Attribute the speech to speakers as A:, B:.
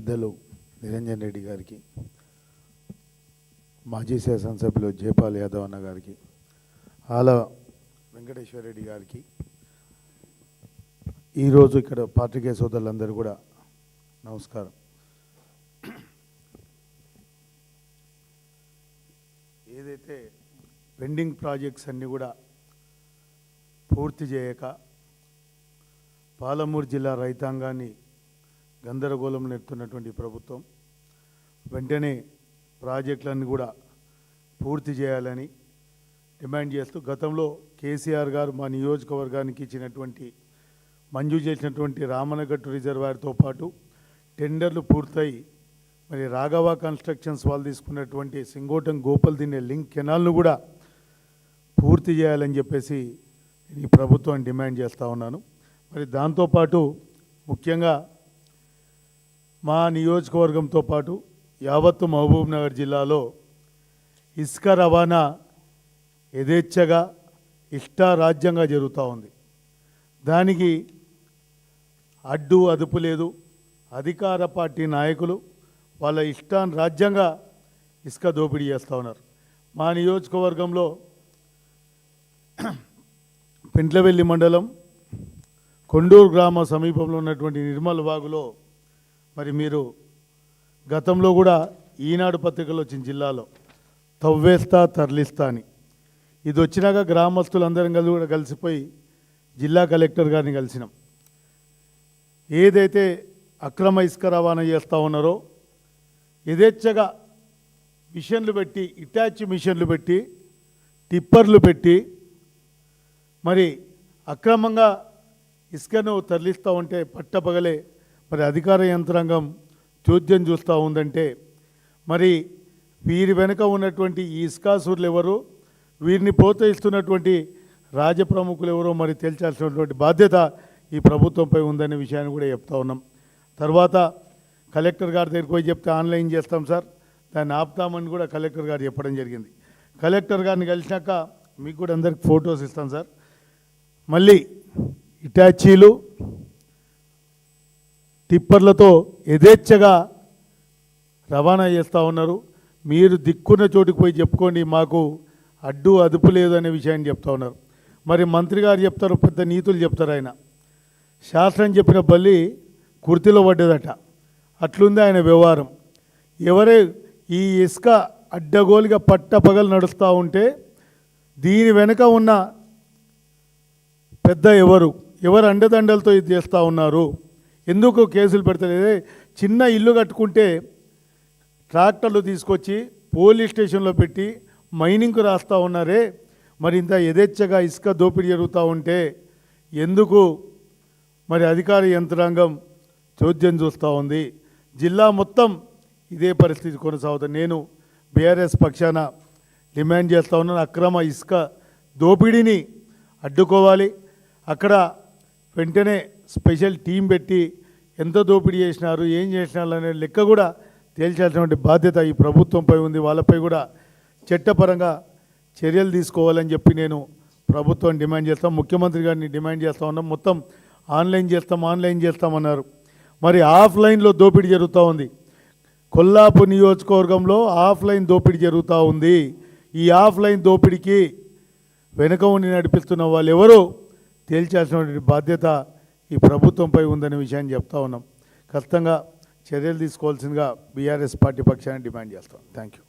A: పెద్దలు నిరంజన్ రెడ్డి గారికి, మాజీ శాసనసభ్యులు జయపాల్ యాదవ్ అన్న గారికి, ఆల వెంకటేశ్వర రెడ్డి గారికి, ఈరోజు ఇక్కడ పాత్రికేయ సోదరులందరూ కూడా నమస్కారం. ఏదైతే పెండింగ్ ప్రాజెక్ట్స్ అన్నీ కూడా పూర్తి చేయక పాలమూరు జిల్లా రైతాంగాన్ని గందరగోళం నెడుతున్నటువంటి ప్రభుత్వం వెంటనే ప్రాజెక్టులన్నీ కూడా పూర్తి చేయాలని డిమాండ్ చేస్తూ గతంలో కేసీఆర్ గారు మా నియోజకవర్గానికి ఇచ్చినటువంటి మంజూరు చేసినటువంటి రామనగట్టు రిజర్వాయర్తో పాటు టెండర్లు పూర్తయి మరి రాఘవ కన్స్ట్రక్షన్స్ వాళ్ళు తీసుకున్నటువంటి సింగోటం గోపల్ దిన్నే లింక్ కెనాల్ను కూడా పూర్తి చేయాలని చెప్పేసి ఈ ప్రభుత్వాన్ని డిమాండ్ చేస్తూ ఉన్నాను. మరి దాంతోపాటు ముఖ్యంగా మా నియోజకవర్గంతో పాటు యావత్తు మహబూబ్ నగర్ జిల్లాలో ఇసుక రవాణా యథేచ్ఛగా ఇష్టారాజ్యంగా జరుగుతూ ఉంది. దానికి అడ్డు అదుపు లేదు. అధికార పార్టీ నాయకులు వాళ్ళ ఇష్టాన్ని రాజ్యంగా ఇసుక దోపిడీ చేస్తూ ఉన్నారు. మా నియోజకవర్గంలో పెంట్లవెల్లి మండలం కొండూరు గ్రామ సమీపంలో ఉన్నటువంటి నిర్మల్ వాగులో మరి మీరు గతంలో కూడా ఈనాడు పత్రికలో వచ్చిన జిల్లాలో తవ్వేస్తా తరలిస్తా అని ఇది వచ్చినాక గ్రామస్తులందరం కూడా కలిసిపోయి జిల్లా కలెక్టర్ గారిని కలిసినాం. ఏదైతే అక్రమ ఇసుక రవాణా చేస్తూ ఉన్నారో యథేచ్ఛగా మిషన్లు పెట్టి ఇటాచ్ మిషన్లు పెట్టి టిప్పర్లు పెట్టి మరి అక్రమంగా ఇసుకను తరలిస్తూ ఉంటే పట్టపగలే మరి అధికార యంత్రాంగం చోద్యం చూస్తూ ఉందంటే మరి వీరి వెనుక ఉన్నటువంటి ఈ ఇసుకాసురులు ఎవరు, వీరిని ప్రోత్సహిస్తున్నటువంటి రాజప్రముఖులు ఎవరో మరి తేల్చాల్సినటువంటి బాధ్యత ఈ ప్రభుత్వంపై ఉందనే విషయాన్ని కూడా చెప్తా ఉన్నాం. తర్వాత కలెక్టర్ గారి దగ్గరికి పోయి చెప్తే ఆన్లైన్ చేస్తాం సార్, దాన్ని ఆపుతామని కూడా కలెక్టర్ గారు చెప్పడం జరిగింది. కలెక్టర్ గారిని కలిసినాక మీకు కూడా అందరికి ఫొటోస్ ఇస్తాం సార్. మళ్ళీ ఇటాచీలు టిప్పర్లతో యథేచ్ఛగా రవాణా చేస్తూ ఉన్నారు. మీరు దిక్కున్న చోటుకు పోయి చెప్పుకోండి, మాకు అడ్డు అదుపు లేదు అనే విషయాన్ని చెప్తా ఉన్నారు. మరి మంత్రి గారు చెప్తారు, పెద్ద నీతులు చెప్తారు. ఆయన శాస్త్రం చెప్పిన బల్లి కుర్తిలో పడ్డదట, అట్లుంది ఆయన వ్యవహారం. ఎవరే ఈ ఇసుక అడ్డగోలుగా పట్టపగలు నడుస్తూ ఉంటే దీని వెనుక ఉన్న పెద్ద ఎవరు అండదండలతో ఇది చేస్తూ ఉన్నారు, ఎందుకు కేసులు పెడతలేదే? చిన్న ఇల్లు కట్టుకుంటే ట్రాక్టర్లు తీసుకొచ్చి పోలీస్ స్టేషన్లో పెట్టి మైనింగ్కు రాస్తూ ఉన్నారే, మరి ఇంత యథేచ్ఛగా ఇసుక దోపిడీ జరుగుతూ ఉంటే ఎందుకు మరి అధికార యంత్రాంగం చోద్యం చూస్తూ ఉంది? జిల్లా మొత్తం ఇదే పరిస్థితి కొనసాగుతుంది. నేను బీఆర్ఎస్ పక్షాన డిమాండ్ చేస్తూ ఉన్నాను, అక్రమ ఇసుక దోపిడీని అడ్డుకోవాలి. అక్కడ వెంటనే స్పెషల్ టీం పెట్టి ఎంత దోపిడీ చేసినారు, ఏం చేసినారు అనే లెక్క కూడా తేల్చాల్సినటువంటి బాధ్యత ఈ ప్రభుత్వంపై ఉంది. వాళ్ళపై కూడా చట్టపరంగా చర్యలు తీసుకోవాలని చెప్పి నేను ప్రభుత్వం డిమాండ్ చేస్తాం. ముఖ్యమంత్రి గారిని డిమాండ్ చేస్తూ ఉన్నాం. మొత్తం ఆన్లైన్ చేస్తామన్నారు. మరి ఆఫ్లైన్లో దోపిడీ జరుగుతూ ఉంది. కొల్లాపూర్ నియోజకవర్గంలో ఆఫ్లైన్ దోపిడీ జరుగుతూ ఉంది. ఈ ఆఫ్లైన్ దోపిడీకి వెనుక ఉండి నడిపిస్తున్న వాళ్ళు ఎవరు తేల్చాల్సినటువంటి బాధ్యత ఈ ప్రభుత్వంపై ఉందనే విషయాన్ని చెప్తా ఉన్నాం. ఖచ్చితంగా చర్యలు తీసుకోవాల్సిందిగా బీఆర్ఎస్ పార్టీ పక్షాన్ని డిమాండ్ చేస్తాం. Thank you.